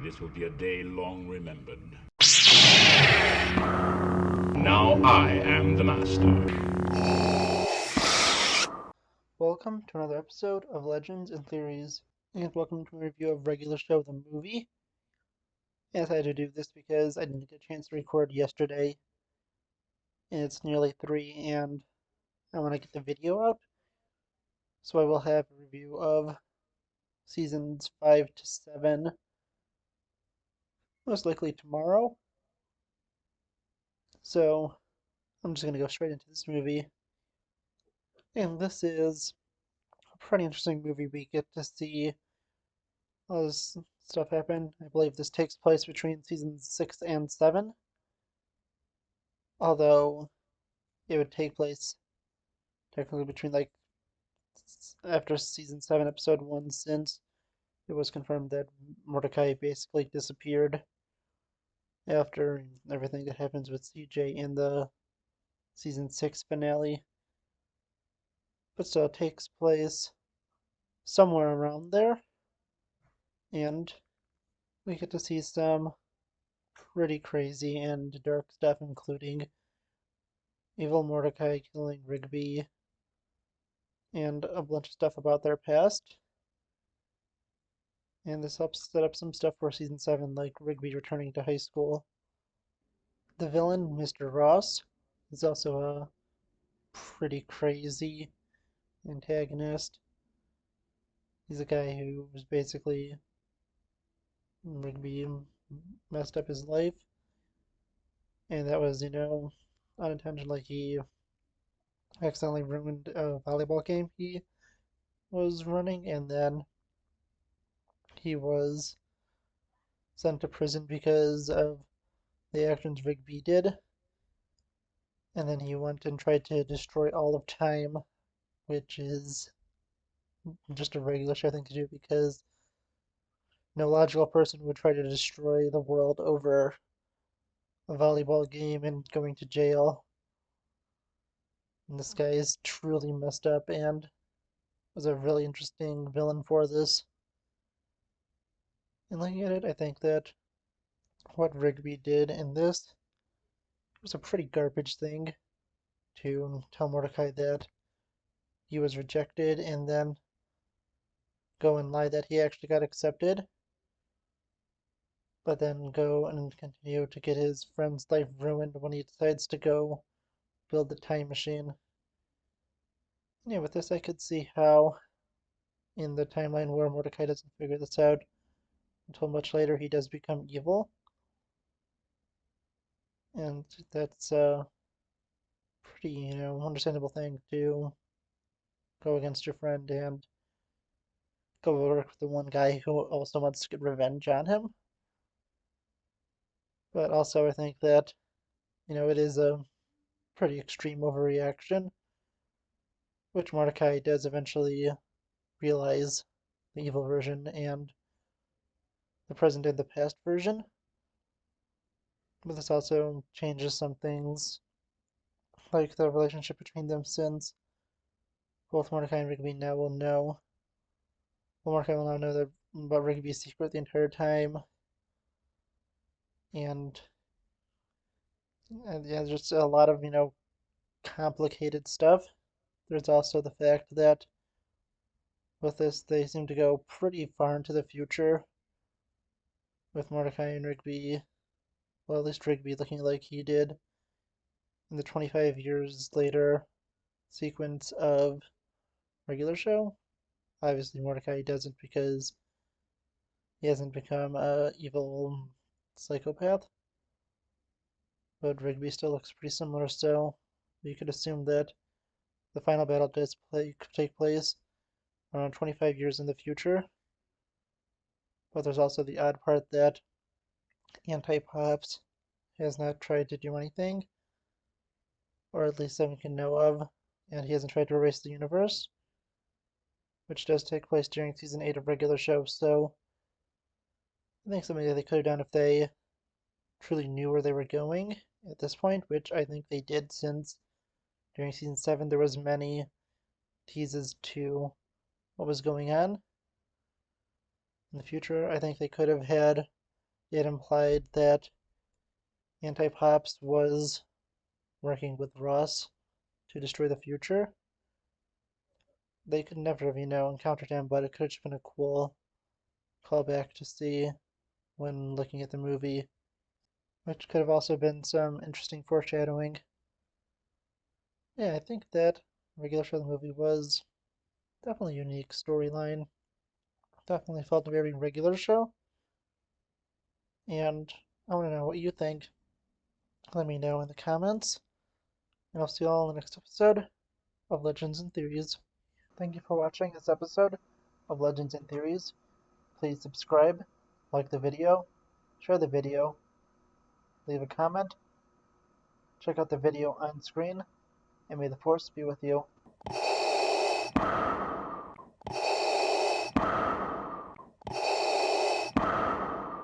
This will be a day long remembered. Now I am the master. Welcome to another episode of Legends and Theories, and welcome to a review of Regular Show the movie. Yes, I had to do this because I didn't get a chance to record yesterday, and it's nearly 3, and I want to get the video out, so I will have a review of seasons 5 to 7, most likely tomorrow. So, I'm just going to go straight into this movie, and this is a pretty interesting movie. We get to see all this stuff happen. I believe this takes place between seasons 6 and 7. Although it would take place technically between after season 7 episode 1, since it was confirmed that Mordecai basically disappeared after everything that happens with CJ in the season 6 finale. But still, it takes place somewhere around there, and we get to see some pretty crazy and dark stuff, including evil Mordecai killing Rigby and a bunch of stuff about their past. And this helps set up some stuff for season 7, like Rigby returning to high school. The villain, Mr. Ross, is also a pretty crazy antagonist. He's a guy who was basically Rigby messed up his life, and that was, unintentionally. He accidentally ruined a volleyball game he was running, and then he was sent to prison because of the actions Rigby did. And then he went and tried to destroy all of time, which is just a regular show thing to do because no logical person would try to destroy the world over a volleyball game and going to jail. And this guy is truly messed up and was a really interesting villain for this. And looking at it, I think that what Rigby did in this was a pretty garbage thing to tell Mordecai that he was rejected and then go and lie that he actually got accepted, but then go and continue to get his friend's life ruined when he decides to go build the time machine. Yeah, with this, I could see how in the timeline where Mordecai doesn't figure this out until much later, he does become evil. And that's a pretty, understandable thing to go against your friend and go work with the one guy who also wants to get revenge on him. But also, I think that, it is a pretty extreme overreaction, which Mordecai does eventually realize the evil version and the present and the past version. But this also changes some things, like the relationship between them, since both Mordecai and Rigby now will know. Well, Mordecai will now know that about Rigby's secret the entire time, and yeah, there's just a lot of complicated stuff. There's also the fact that with this they seem to go pretty far into the future, with Mordecai and Rigby, well, at least Rigby looking like he did in the 25 years later sequence of regular show. Obviously, Mordecai doesn't because he hasn't become a evil psychopath, but Rigby still looks pretty similar. So you could assume that the final battle does take place around 25 years in the future. But there's also the odd part that Anti-Pops has not tried to do anything, or at least that we can know of, and he hasn't tried to erase the universe, which does take place during season 8 of regular show. So I think something that they could have done if they truly knew where they were going at this point, which I think they did, since during season 7 there was many teases to what was going on in the future. I think they could have had it implied that Anti-Pops was working with Ross to destroy the future. They could never have, encountered him, but it could have just been a cool callback to see when looking at the movie, which could have also been some interesting foreshadowing. Yeah, I think that regular show the movie was definitely a unique storyline. Definitely felt a very regular show. And I want to know what you think. Let me know in the comments. And I'll see you all in the next episode of Legends and Theories. Thank you for watching this episode of Legends and Theories. Please subscribe, like the video, share the video, leave a comment, check out the video on screen, and may the Force be with you.